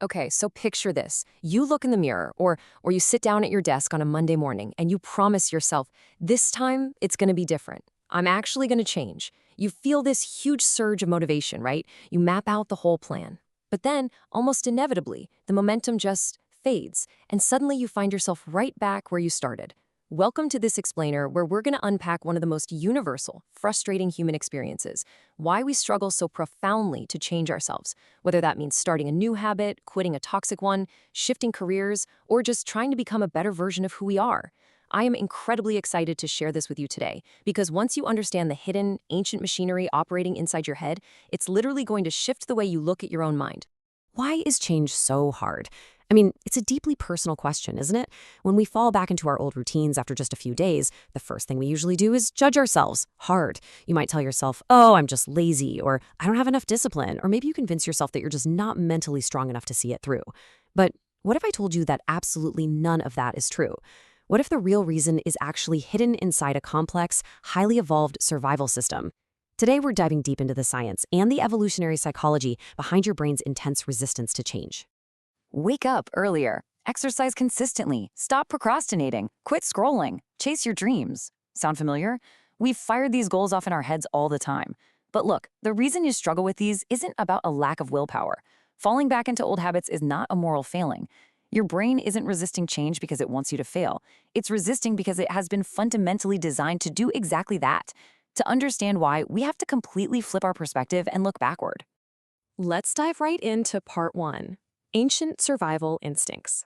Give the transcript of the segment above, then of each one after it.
Okay, so picture this. You look in the mirror or you sit down at your desk on a Monday morning and you promise yourself, this time it's going to be different. I'm actually going to change. You feel this huge surge of motivation, right? You map out the whole plan. But then, almost inevitably, the momentum just fades, and suddenly you find yourself right back where you started. Welcome to this explainer where we're going to unpack one of the most universal, frustrating human experiences, why we struggle so profoundly to change ourselves, whether that means starting a new habit, quitting a toxic one, shifting careers, or just trying to become a better version of who we are. I am incredibly excited to share this with you today, because once you understand the hidden, ancient machinery operating inside your head, it's literally going to shift the way you look at your own mind. Why is change so hard? I mean, it's a deeply personal question, isn't it? When we fall back into our old routines after just a few days, the first thing we usually do is judge ourselves hard. You might tell yourself, oh, I'm just lazy, or I don't have enough discipline, or maybe you convince yourself that you're just not mentally strong enough to see it through. But what if I told you that absolutely none of that is true? What if the real reason is actually hidden inside a complex, highly evolved survival system? Today, we're diving deep into the science and the evolutionary psychology behind your brain's intense resistance to change. Wake up earlier. Exercise consistently. Stop procrastinating. Quit scrolling. Chase your dreams. Sound familiar? We've fired these goals off in our heads all the time. But look, the reason you struggle with these isn't about a lack of willpower. Falling back into old habits is not a moral failing. Your brain isn't resisting change because it wants you to fail. It's resisting because it has been fundamentally designed to do exactly that. To understand why, we have to completely flip our perspective and look backward. Let's dive right into part one, ancient survival instincts.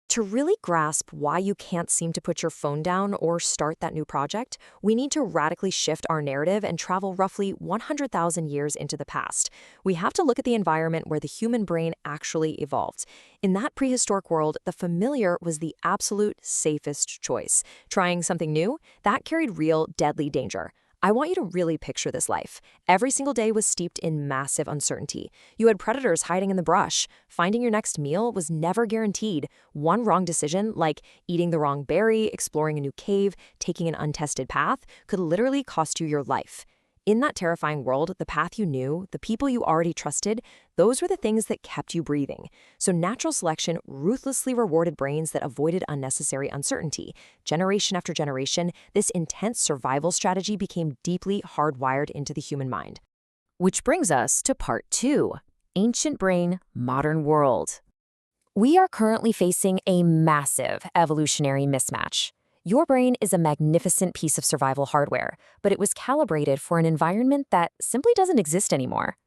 To really grasp why you can't seem to put your phone down or start that new project, we need to radically shift our narrative and travel roughly 100,000 years into the past. We have to look at the environment where the human brain actually evolved. In that prehistoric world, the familiar was the absolute safest choice. Trying something new, that carried real, deadly danger. I want you to really picture this life. Every single day was steeped in massive uncertainty. You had predators hiding in the brush. Finding your next meal was never guaranteed. One wrong decision, like eating the wrong berry, exploring a new cave, taking an untested path, could literally cost you your life. In that terrifying world, the path you knew, the people you already trusted, those were the things that kept you breathing. So natural selection ruthlessly rewarded brains that avoided unnecessary uncertainty. Generation after generation, this intense survival strategy became deeply hardwired into the human mind. Which brings us to part two, ancient brain, modern world. We are currently facing a massive evolutionary mismatch. Your brain is a magnificent piece of survival hardware, but it was calibrated for an environment that simply doesn't exist anymore.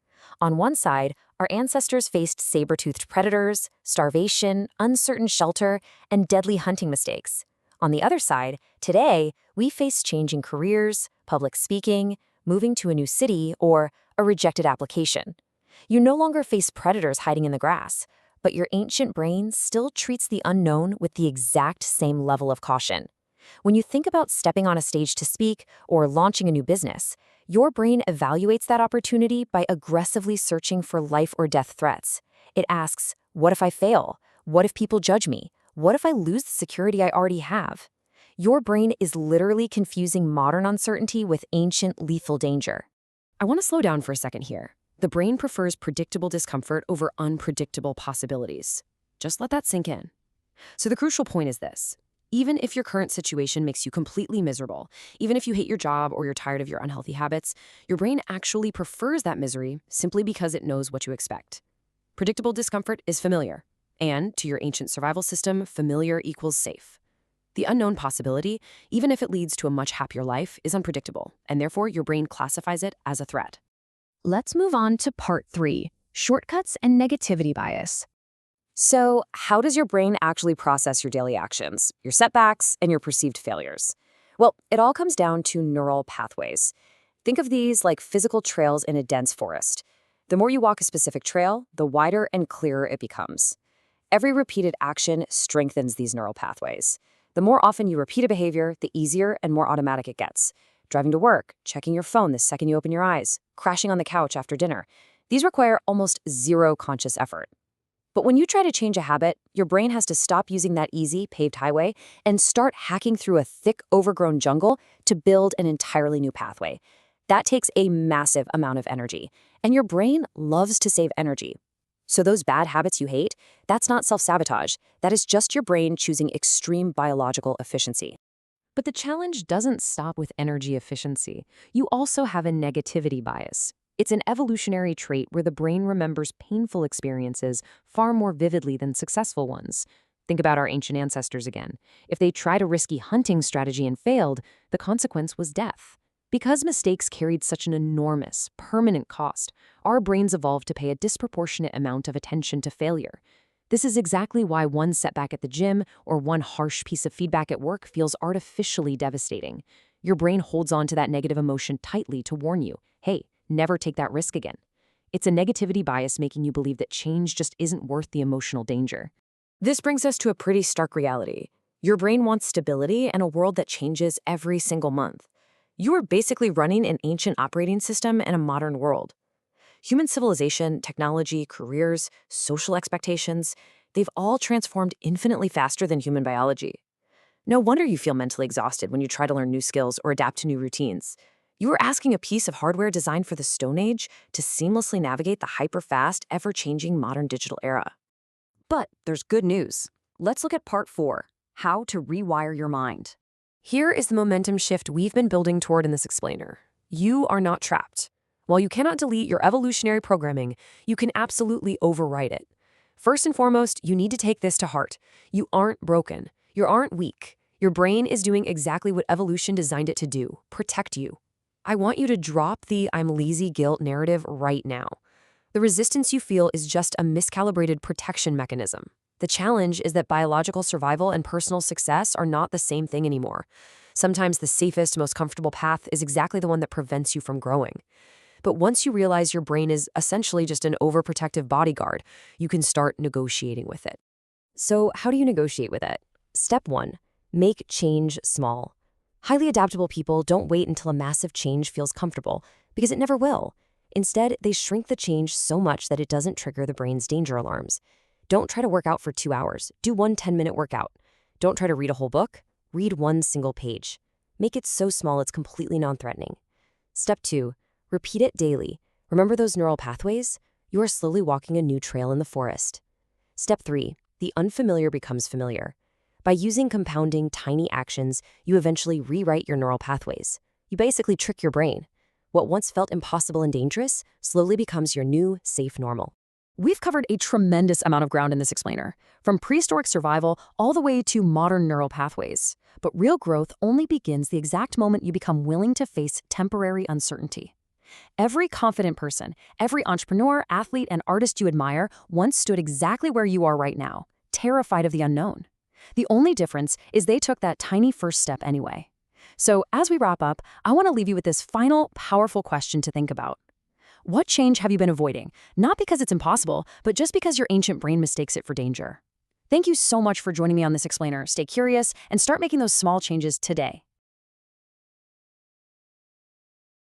On one side, our ancestors faced saber-toothed predators, starvation, uncertain shelter, and deadly hunting mistakes. On the other side, today, we face changing careers, public speaking, moving to a new city, or a rejected application. You no longer face predators hiding in the grass, but your ancient brain still treats the unknown with the exact same level of caution. When you think about stepping on a stage to speak or launching a new business, your brain evaluates that opportunity by aggressively searching for life or death threats. It asks, what if I fail? What if people judge me? What if I lose the security I already have? Your brain is literally confusing modern uncertainty with ancient lethal danger. I want to slow down for a second here. The brain prefers predictable discomfort over unpredictable possibilities. Just let that sink in. So the crucial point is this. Even if your current situation makes you completely miserable, even if you hate your job or you're tired of your unhealthy habits, your brain actually prefers that misery simply because it knows what you expect. Predictable discomfort is familiar, and to your ancient survival system, familiar equals safe. The unknown possibility, even if it leads to a much happier life, is unpredictable, and therefore your brain classifies it as a threat. Let's move on to part three, shortcuts and negativity bias. So, how does your brain actually process your daily actions, your setbacks, and your perceived failures? Well, it all comes down to neural pathways. Think of these like physical trails in a dense forest. The more you walk a specific trail, the wider and clearer it becomes. Every repeated action strengthens these neural pathways. The more often you repeat a behavior, the easier and more automatic it gets. Driving to work, checking your phone the second you open your eyes, crashing on the couch after dinner. These require almost zero conscious effort. But when you try to change a habit, your brain has to stop using that easy, paved highway and start hacking through a thick, overgrown jungle to build an entirely new pathway. That takes a massive amount of energy, and your brain loves to save energy. So those bad habits you hate, that's not self-sabotage. That is just your brain choosing extreme biological efficiency. But the challenge doesn't stop with energy efficiency. You also have a negativity bias. It's an evolutionary trait where the brain remembers painful experiences far more vividly than successful ones. Think about our ancient ancestors again. If they tried a risky hunting strategy and failed, the consequence was death. Because mistakes carried such an enormous, permanent cost, our brains evolved to pay a disproportionate amount of attention to failure. This is exactly why one setback at the gym or one harsh piece of feedback at work feels artificially devastating. Your brain holds on to that negative emotion tightly to warn you, hey, never take that risk again. It's a negativity bias making you believe that change just isn't worth the emotional danger. This brings us to a pretty stark reality. Your brain wants stability and a world that changes every single month. You are basically running an ancient operating system in a modern world. Human civilization, technology, careers, social expectations, they've all transformed infinitely faster than human biology. No wonder you feel mentally exhausted when you try to learn new skills or adapt to new routines. You are asking a piece of hardware designed for the Stone Age to seamlessly navigate the hyper-fast, ever-changing modern digital era. But there's good news. Let's look at part 4, how to rewire your mind. Here is the momentum shift we've been building toward in this explainer. You are not trapped. While you cannot delete your evolutionary programming, you can absolutely overwrite it. First and foremost, you need to take this to heart. You aren't broken. You aren't weak. Your brain is doing exactly what evolution designed it to do, protect you. I want you to drop the "I'm lazy" guilt narrative right now. The resistance you feel is just a miscalibrated protection mechanism. The challenge is that biological survival and personal success are not the same thing anymore. Sometimes the safest, most comfortable path is exactly the one that prevents you from growing. But once you realize your brain is essentially just an overprotective bodyguard, you can start negotiating with it. So how do you negotiate with it? Step 1, make change small. Highly adaptable people don't wait until a massive change feels comfortable, because it never will. Instead, they shrink the change so much that it doesn't trigger the brain's danger alarms. Don't try to work out for 2 hours. Do one 10-minute workout. Don't try to read a whole book. Read one single page. Make it so small it's completely non-threatening. Step 2, repeat it daily. Remember those neural pathways? You are slowly walking a new trail in the forest. Step 3, the unfamiliar becomes familiar. By using compounding tiny actions, you eventually rewrite your neural pathways. You basically trick your brain. What once felt impossible and dangerous slowly becomes your new, safe normal. We've covered a tremendous amount of ground in this explainer, from prehistoric survival all the way to modern neural pathways. But real growth only begins the exact moment you become willing to face temporary uncertainty. Every confident person, every entrepreneur, athlete, and artist you admire once stood exactly where you are right now, terrified of the unknown. The only difference is they took that tiny first step anyway. So as we wrap up, I want to leave you with this final, powerful question to think about. What change have you been avoiding? Not because it's impossible, but just because your ancient brain mistakes it for danger. Thank you so much for joining me on this explainer. Stay curious and start making those small changes today.